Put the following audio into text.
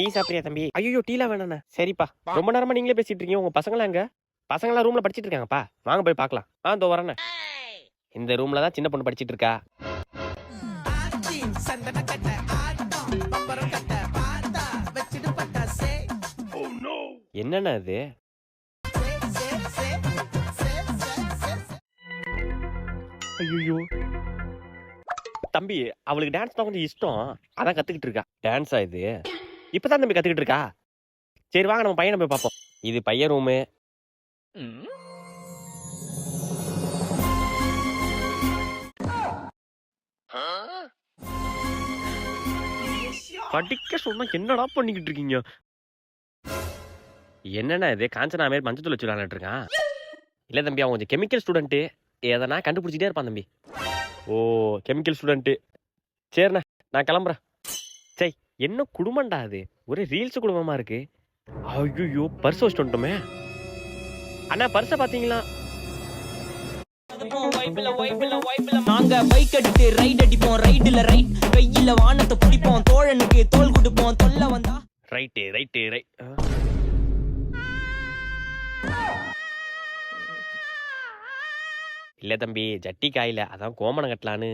Tea சாப்பிடுறியா தம்பி? ஐயோ டீலாம் வேணாண்ணே. சரிப்பா. ரொம்ப நேரமா நீங்களே பேசிட்டு இருக்கீங்க. உங்க பசங்களாம் எங்க? பசங்களாம் ரூம்ல படிச்சிட்டு இருக்காங்கப்பா. வாங்க போய் பார்க்கலாம். இதோ வரேண்ணே. இந்த ரூம்ல தான் சின்ன பொண்ணு படிச்சிட்டு இருக்கா. என்னண்ணா இது? ஐயோ தம்பி, அவளுக்கு டான்ஸ் தான் கொஞ்சம் இஷ்டம். அதான் கத்துக்கிட்டு இருக்கா. டான்ஸா இது? இப்பதான் தம்பி கத்துக்கிட்டு இருக்கா. சரி வாங்க நம்ம பையனை போய் பார்ப்போம். இது பையன் ரூமு. படிக்க சொன்னா என்னடா பண்ணிக்கிட்டு இருக்கீங்க? என்னண்ணா இது? காஞ்சனா மாதிரி மஞ்சள் வச்சு விளையாண்டுட்டு இருக்கான். இல்ல தம்பி, அவன் கொஞ்சம் கெமிக்கல் ஸ்டூடெண்ட். எதனா கண்டுபிடிச்சிட்டே இருப்பான் தம்பி. ஓ கெமிக்கல் ஸ்டூடெண்ட். சரிண்ணா நான் கிளம்புறேன். சரி என்ன குடும்பம்டா அது? ஒரே ரீல்ஸ் குடும்பமா இருக்கு. ஐயோ பர்ஸ் வச்சுட்டு வந்துட்டோமே. அண்ணா பர்ஸை பாத்தீங்களா? நாங்க பைக் அடிட்டு ரைட் அடிப்போம், ரைட்ல ரைட் கையில வானத்தை பிடிப்போம், தோழனுக்கு தோல் கொடுப்போம், தொல்ல வந்தா ரைட்டு ரைட்டு ரைட். இல்ல தம்பி, ஜட்டி காயில, அதான் கோமணம் கட்டலான்னு.